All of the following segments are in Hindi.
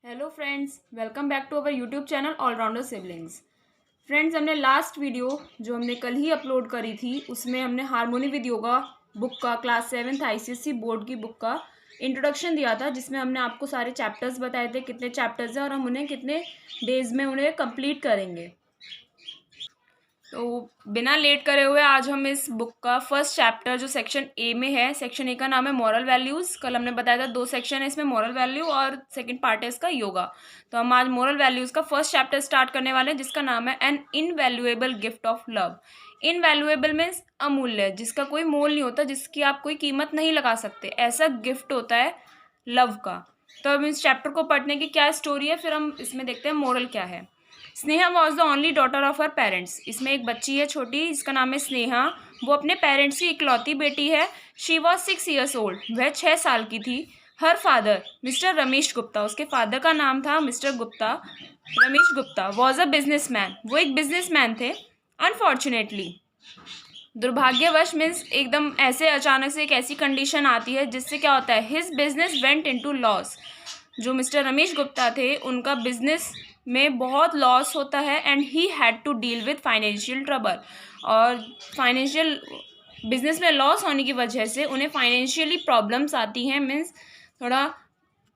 Hello friends, welcome back to our YouTube channel all rounder siblings. Friends, हमने लास्ट वीडियो जो हमने कल ही अपलोड करी थी उसमें हमने हारमोनी विद योगा बुक का क्लास 7th आईसीएसई बोर्ड की बुक का इंट्रोडक्शन दिया था, जिसमें हमने आपको सारे चैप्टर्स बताए थे कितने चैप्टर्स हैं और हम उन्हें कितने डेज में उन्हें कंप्लीट करेंगे। तो बिना लेट करे हुए आज हम इस बुक का फर्स्ट चैप्टर जो सेक्शन ए में है, सेक्शन ए का नाम है मॉरल वैल्यूज़। कल हमने बताया था 2 सेक्शन है इसमें, मॉरल वैल्यू और सेकंड पार्ट है इसका योगा। तो हम आज मॉरल वैल्यूज़ का फर्स्ट चैप्टर स्टार्ट करने वाले हैं, जिसका नाम है an invaluable gift of love. Invaluable means अमूल्य, जिसका कोई मोल नहीं होता, जिसकी आप कोई कीमत नहीं लगा सकते, ऐसा गिफ्ट होता है लव का। तो अब इस चैप्टर को पढ़ने की क्या स्टोरी है, फिर हम इसमें देखते हैं मोरल क्या है। Sneha was the only daughter of her parents. इसमें एक बच्ची है छोटी, इसका नाम है स्नेहा। वो अपने पेरेंट्स की इकलौती बेटी है। She was 6 years old. वह 6 साल की थी। Her father mister Ramesh Gupta, उसके फादर का नाम था mister Gupta, Ramesh Gupta, was a businessman. वो एक बिजनेसमैन थे। अनफॉर्चुनेटली, दुर्भाग्यवश मीन्स एकदम ऐसे अचानक से एक ऐसी कंडीशन आती है जिससे क्या होता है, his business went into loss. जो मिस्टर रमेश गुप्ता थे उनका बिजनेस में बहुत लॉस होता है and he had to deal with financial trouble. और फाइनेंशियल बिजनेस में लॉस होने की वजह से उन्हें फाइनेंशियली प्रॉब्लम्स आती हैं, मीन्स थोड़ा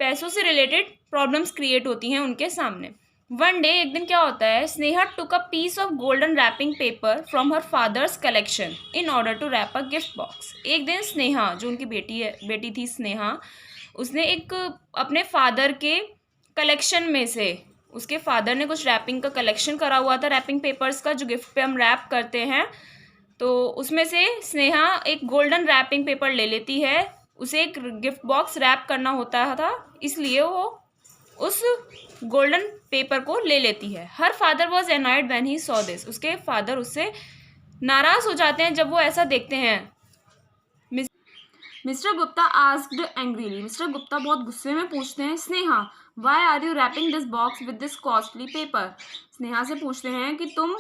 पैसों से रिलेटेड प्रॉब्लम्स क्रिएट होती हैं उनके सामने। वन डे, एक दिन क्या होता है, Sneha took a piece of golden wrapping paper from her father's collection in order to wrap a gift box. एक दिन स्नेहा, जो उनकी बेटी थी स्नेहा, उसने एक अपने फादर के कलेक्शन में से, उसके फादर ने कुछ रैपिंग का कलेक्शन करा हुआ था, रैपिंग पेपर्स का, जो गिफ्ट पे हम रैप करते हैं, तो उसमें से स्नेहा एक गोल्डन रैपिंग पेपर ले लेती है। उसे एक गिफ्ट बॉक्स रैप करना होता था, इसलिए वो उस गोल्डन पेपर को ले लेती है। Her father was annoyed when he saw this. उसके फादर उससे नाराज हो जाते हैं जब वो ऐसा देखते हैं। Mister Gupta asked angrily. Mister Gupta बहुत गुस्से में पूछते हैं, Sneha why are you wrapping this box with this costly paper. Sneha से पूछते हैं कि तुम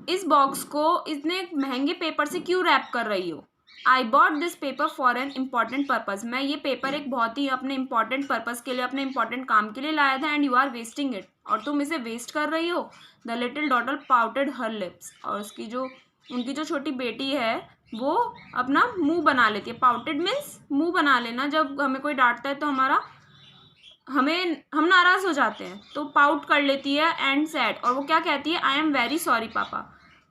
इस बॉक्स को इतने महंगे पेपर से क्यों रैप कर रही हो। I bought this paper for an important purpose. मैं ये पेपर एक बहुत ही अपने इम्पॉर्टेंट पर्पज के लिए, अपने इम्पॉर्टेंट काम के लिए लाया था, and you are wasting it, और तुम इसे वेस्ट कर रही हो। The little daughter pouted her lips. और उनकी जो छोटी बेटी है वो अपना मुंह बना लेती है। पाउटेड मीन्स मुंह बना लेना। जब हमें कोई डांटता है तो हम नाराज हो जाते हैं, तो पाउट कर लेती है एंड सैड। और वो क्या कहती है, आई एम वेरी सॉरी पापा।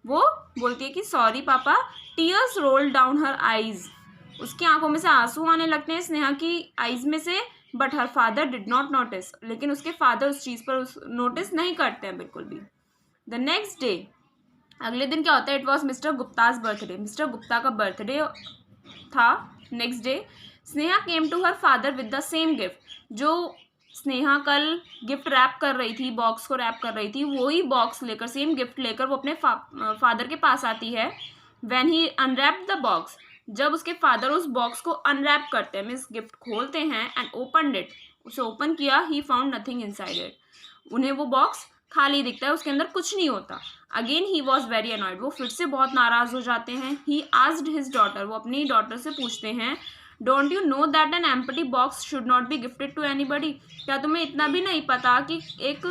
वो बोलती है कि सॉरी पापा। Tears roll down her eyes. उसकी आंखों में से आंसू आने लगते हैं स्नेहा की आईज में से। But her father did not notice. लेकिन उसके फादर उस चीज़ पर नोटिस नहीं करते हैं बिल्कुल भी। द नेक्स्ट डे, अगले दिन क्या होता है, it was mister Gupta's birthday. Mister Gupta का बर्थडे था। Next day Sneha came to her father with the same gift. जो स्नेहा कल गिफ्ट रैप कर रही थी, बॉक्स को रैप कर रही थी, वही बॉक्स लेकर, सेम गिफ्ट लेकर वो अपने फादर के पास आती है। When he unwrap the box. जब उसके फादर उस बॉक्स को अनरैप करते हैं, मीन्स गिफ्ट खोलते हैं, एंड ओपन इट, उसे ओपन किया, he found nothing inside it. उन्हें वो बॉक्स खाली दिखता है, उसके अंदर कुछ नहीं होता। Again he was very annoyed. वो फिर से बहुत नाराज हो जाते हैं। He asked his daughter. वो अपनी डॉटर से पूछते हैं, don't you know that an empty box should not be gifted to anybody. क्या तुम्हें इतना भी नहीं पता कि एक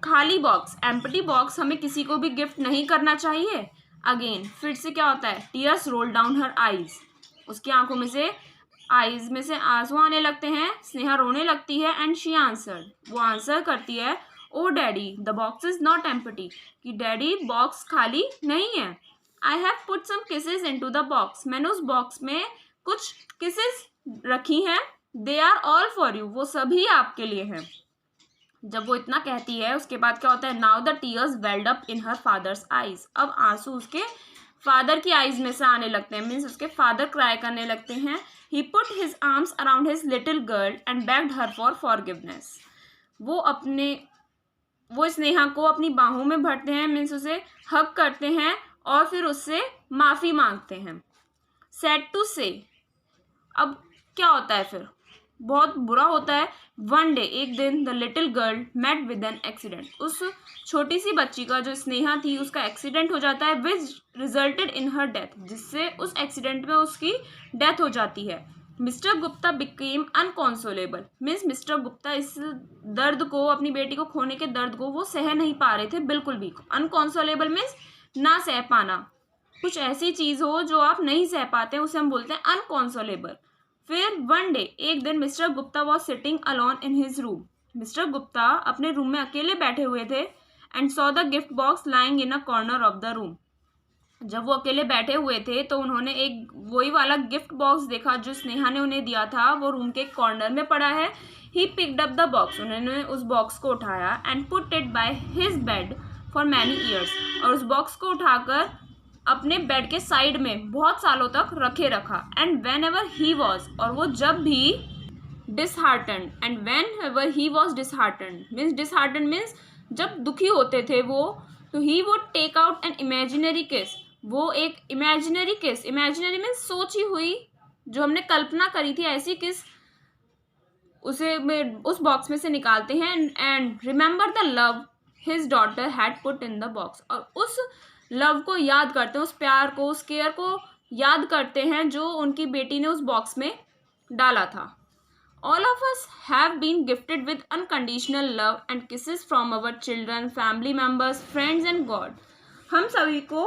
खाली बॉक्स, एम्प्टी बॉक्स, हमें किसी को भी गिफ्ट नहीं करना चाहिए। अगेन फिर से क्या होता है, tears roll down her eyes. उसकी आंखों में से, आईज में से आंसू आने लगते हैं। स्नेहा रोने लगती है एंड शी आंसर्ड। वो आंसर करती है, oh daddy the box is not empty. कि डैडी बॉक्स खाली नहीं है। I have put some kisses into the box. मैंने उस बॉक्स में कुछ किसेस रखी हैं। They are all for you. वो सभी आपके लिए हैं। जब वो इतना कहती है, उसके बाद क्या होता है, now the tears weld up in her father's eyes. अब आंसू उसके फादर की आईज में से आने लगते हैं, मीन्स उसके फादर क्राई करने लगते हैं। He put his arms around his little girl and begged her for forgiveness. वो स्नेहा को अपनी बाहों में भरते हैं, मीन्स उसे हग करते हैं और फिर उससे माफ़ी मांगते हैं। सैड टू से, अब क्या होता है, फिर बहुत बुरा होता है। वन डे, एक दिन, the little girl met with an accident. उस छोटी सी बच्ची का, जो स्नेहा थी, उसका एक्सीडेंट हो जाता है, विच रिजल्टेड इन हर डेथ, जिससे उस एक्सीडेंट में उसकी डेथ हो जाती है। Mister Gupta became unconsolable means mister Gupta इस दर्द को, अपनी बेटी को खोने के दर्द को वो सह नहीं पा रहे थे बिल्कुल भी। अनकॉन्सोलेबल मीन्स ना सह पाना, कुछ ऐसी चीज हो जो आप नहीं सह पाते हैं उसे हम बोलते हैं अनकॉन्सोलेबल। फिर वन डे, एक दिन, mister Gupta was sitting alone in his room. Mister Gupta अपने रूम में अकेले बैठे हुए थे and saw the gift box lying in a corner of the room. जब वो अकेले बैठे हुए थे तो उन्होंने एक वही वाला गिफ्ट बॉक्स देखा जो स्नेहा ने उन्हें दिया था, वो रूम के कॉर्नर में पड़ा है। He picked up the box, उन्होंने उस बॉक्स को उठाया and put it by his bed for many years, और उस बॉक्स को उठाकर अपने बेड के साइड में बहुत सालों तक रखे रखा। And whenever he was, और वो जब भी disheartened, and whenever he was disheartened means जब दुखी होते थे वो, तो he would take out an imaginary kiss, वो एक इमेजिनरी किस, इमेजिनरी मीन्स सोची हुई, जो हमने कल्पना करी थी ऐसी किस, उसे उस बॉक्स में से निकालते हैं। And remember the love his daughter had put in the box, और उस लव को याद करते हैं, उस प्यार को, उस केयर को याद करते हैं जो उनकी बेटी ने उस बॉक्स में डाला था। All of us have been gifted with unconditional love and kisses from our children, family members, friends and God. हम सभी को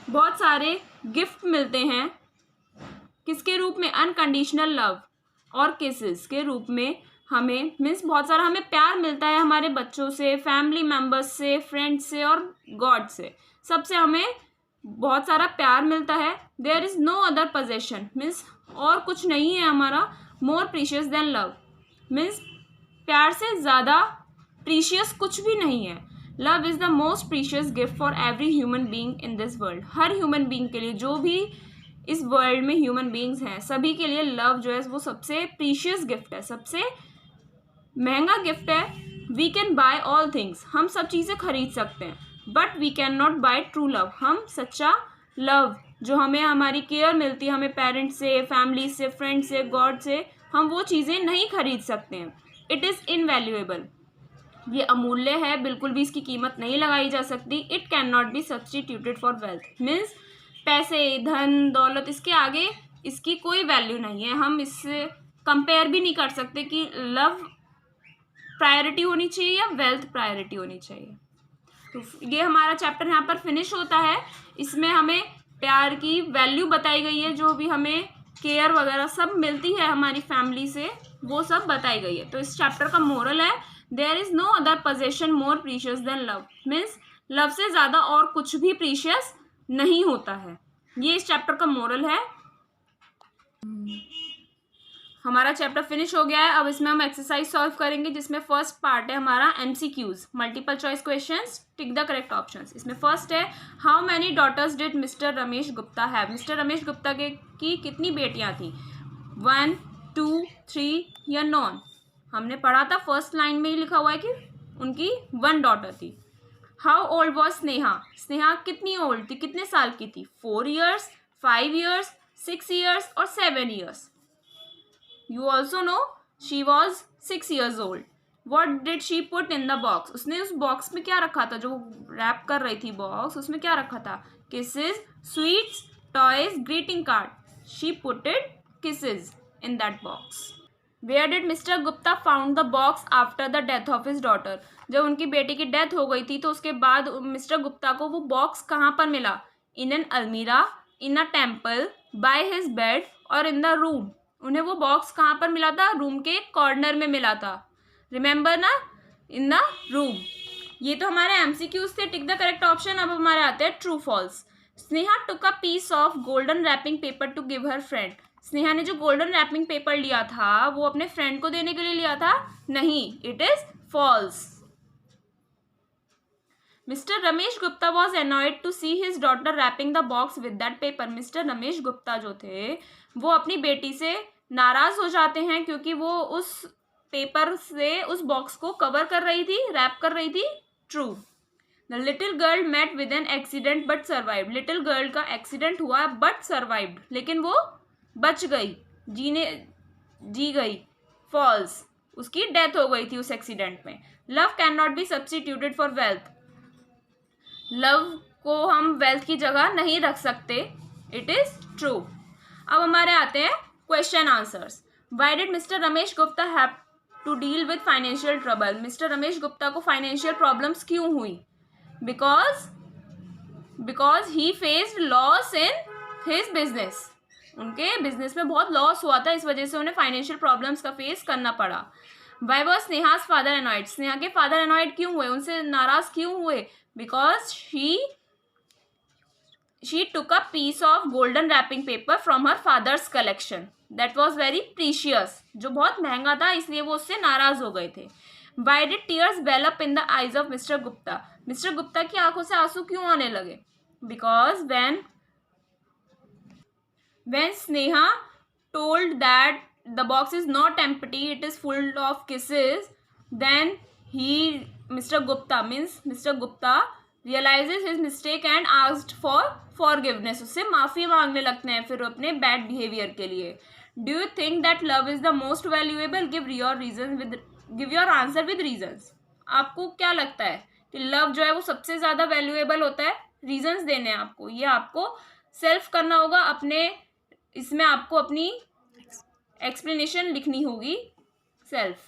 बहुत सारे गिफ्ट मिलते हैं, किसके रूप में? अनकंडीशनल लव और किसेस के रूप में। हमें मीन्स बहुत सारा हमें प्यार मिलता है हमारे बच्चों से, फैमिली मेम्बर्स से, फ्रेंड्स से और गॉड से, सबसे हमें बहुत सारा प्यार मिलता है। There is no other possession means और कुछ नहीं है हमारा more precious than love means प्यार से ज़्यादा प्रीशियस कुछ भी नहीं है। Love is the most precious gift for every human being in this world. हर ह्यूमन बीइंग के लिए, जो भी इस वर्ल्ड में ह्यूमन बीइंग्स हैं, सभी के लिए लव जो है वो सबसे प्रीशियस गिफ्ट है, सबसे महंगा गिफ्ट है। We can buy all things, हम सब चीज़ें खरीद सकते हैं, but we can not buy true love, हम सच्चा लव जो हमें हमारी केयर मिलती है, हमें पेरेंट्स से, फैमिली से, फ्रेंड्स से, गॉड से, हम वो चीज़ें नहीं खरीद सकते हैं। इट इज़ इनवैल्यूएबल, ये अमूल्य है, बिल्कुल भी इसकी कीमत नहीं लगाई जा सकती। It can not be substituted for wealth means पैसे, धन दौलत, इसके आगे इसकी कोई वैल्यू नहीं है। हम इससे कंपेयर भी नहीं कर सकते कि लव प्रायोरिटी होनी चाहिए या वेल्थ प्रायोरिटी होनी चाहिए। तो ये हमारा चैप्टर यहाँ पर फिनिश होता है। इसमें हमें प्यार की वैल्यू बताई गई है, जो भी हमें केयर वगैरह सब मिलती है हमारी फैमिली से, वो सब बताई गई है। तो इस चैप्टर का मोरल है, there is no other possession more precious than love means love से ज़्यादा और कुछ भी प्रीशियस नहीं होता है। ये इस चैप्टर का मोरल है। हमारा चैप्टर फिनिश हो गया है। अब इसमें हम एक्सरसाइज सॉल्व करेंगे, जिसमें फर्स्ट पार्ट है हमारा MCQs, multiple choice questions, tick the correct options. इसमें फर्स्ट है, how many daughters did mister Ramesh Gupta have. Mister Ramesh Gupta की कितनी बेटियां थी? 1, 2, 3 या नॉन। हमने पढ़ा था, फर्स्ट लाइन में ही लिखा हुआ है कि उनकी 1 डॉटर थी। How old was Sneha, Sneha कितनी ओल्ड थी, कितने साल की थी? 4 ईयर्स, 5 ईयर्स, 6 ईयर्स और 7 years. You also know she was 6 years old. What did she put in the box? उसने उस बॉक्स में क्या रखा था? जो रैप कर रही थी बॉक्स, उसमें क्या रखा था? Kisses, sweets, toys, greeting card. She put it kisses in that box. Where did Mr. Gupta found the box after the death of his daughter? जब उनकी बेटी की डेथ हो गई थी तो उसके बाद मिस्टर गुप्ता को वो बॉक्स कहाँ पर मिला? In an almirah, in a temple, by his bed और in the room. उन्हें वो बॉक्स कहाँ पर मिला था? रूम के कॉर्नर में मिला था। रिमेंबर ना, इन द रूम। ये तो हमारे MCQs थे, टिक द करेक्ट ऑप्शन। अब हमारे आते हैं true false. Sneha took a piece of golden wrapping paper to give her friend. Sneha ने जो गोल्डन रैपिंग पेपर लिया था वो अपने फ्रेंड को देने के लिए लिया था? नहीं, it is false. Mister Ramesh Gupta was annoyed to see his daughter wrapping the box with that paper. Mister Ramesh Gupta जो थे वो अपनी बेटी से नाराज हो जाते हैं क्योंकि वो उस पेपर से उस बॉक्स को कवर कर रही थी, रैप कर रही थी। True. The little girl met with an accident but survived. Little girl का एक्सीडेंट हुआ बट सर्वाइव्ड, लेकिन वो बच गई, जी गई। फॉल्स, उसकी डेथ हो गई थी उस एक्सीडेंट में। Love can not be substituted for wealth. Love को हम वेल्थ की जगह नहीं रख सकते। It is true. अब हमारे आते हैं question answers. Why did mister Ramesh Gupta have to deal with financial trouble? Mister Ramesh Gupta को फाइनेंशियल प्रॉब्लम्स क्यों हुई? Because he faced loss in his business. उनके बिजनेस में बहुत लॉस हुआ था, इस वजह से उन्हें फाइनेंशियल प्रॉब्लम्स का फेस करना पड़ा। Why was Sneha's father annoyed? Sneha के फादर अनॉयड क्यों हुए, उनसे नाराज क्यों हुए? Because she took a piece of golden wrapping paper from her father's collection that was very precious, जो बहुत महंगा था, इसलिए वो उससे नाराज हो गए थे। Why did tears well up in the eyes of mister Gupta? Mister Gupta की आंखों से आंसू क्यों आने लगे? Because when Sneha told that the box is not empty, it is full of kisses, then Mr. Gupta realizes his mistake and asked for forgiveness. उससे माफ़ी मांगने लगते हैं फिर अपने बैड बिहेवियर के लिए। Do you think that love is the most valuable? Give your answer with reasons. आपको क्या लगता है कि लव जो है वो सबसे ज़्यादा वैल्यूएबल होता है? रीजंस देने हैं आपको, ये आपको सेल्फ करना होगा, अपने इसमें आपको अपनी एक्सप्लेनेशन लिखनी होगी सेल्फ।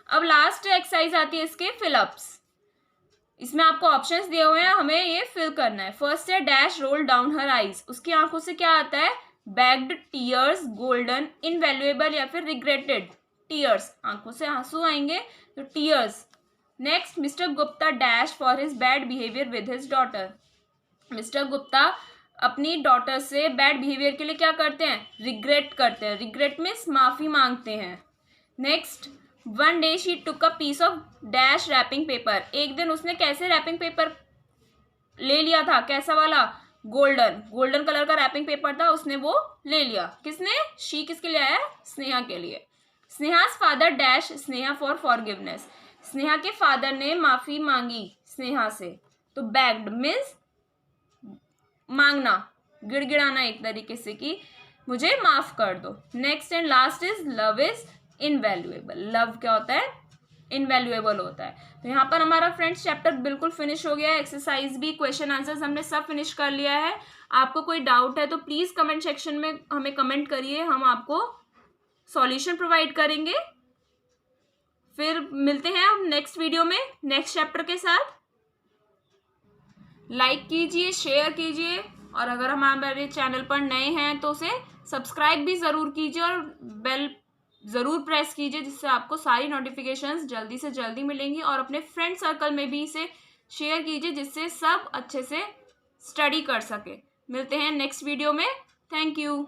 अब लास्ट एक्सरसाइज आती है इसके फिलअप्स। इसमें आपको ऑप्शंस दिए हुए हैं, हमें ये फिल करना है। फर्स्ट है dash roll down her eyes. उसकी आंखों से क्या आता है? बैग्ड, टीयर्स, गोल्डन, इनवैल्यूएबल या फिर रिग्रेटेड। टीयर्स, आंखों से आंसू आएंगे तो tears. Next, mister Gupta dash for his bad behaviour with his daughter. Mister Gupta अपनी डॉटर से बैड बिहेवियर के लिए क्या करते हैं? रिग्रेट करते हैं। रिग्रेट मीन्स माफ़ी मांगते हैं। Next, one day she took a piece of dash wrapping paper. एक दिन उसने कैसे रैपिंग पेपर ले लिया था? कैसा वाला? गोल्डन कलर का रैपिंग पेपर था, उसने वो ले लिया। किसने? शी किसके लिए आया? स्नेहा के लिए। Sneha's father dash Sneha for forgiveness. Sneha के फादर ने माफ़ी मांगी स्नेहा से, तो बैग्ड मीन्स मांगना, गिड़गिड़ाना एक तरीके से कि मुझे माफ कर दो। Next and last is love is invaluable. Love क्या होता है? इनवैल्यूएबल होता है। तो यहाँ पर हमारा फ्रेंड्स चैप्टर बिल्कुल फिनिश हो गया है। एक्सरसाइज भी, क्वेश्चन आंसर्स हमने सब फिनिश कर लिया है। आपको कोई डाउट है तो प्लीज़ कमेंट सेक्शन में हमें कमेंट करिए, हम आपको सॉल्यूशन प्रोवाइड करेंगे। फिर मिलते हैं हम नेक्स्ट वीडियो में नेक्स्ट चैप्टर के साथ। लाइक कीजिए, शेयर कीजिए, और अगर हमारे चैनल पर नए हैं तो उसे सब्सक्राइब भी ज़रूर कीजिए और बेल ज़रूर प्रेस कीजिए, जिससे आपको सारी नोटिफिकेशंस जल्दी से जल्दी मिलेंगी। और अपने फ्रेंड सर्कल में भी इसे शेयर कीजिए, जिससे सब अच्छे से स्टडी कर सके। मिलते हैं नेक्स्ट वीडियो में। Thank you.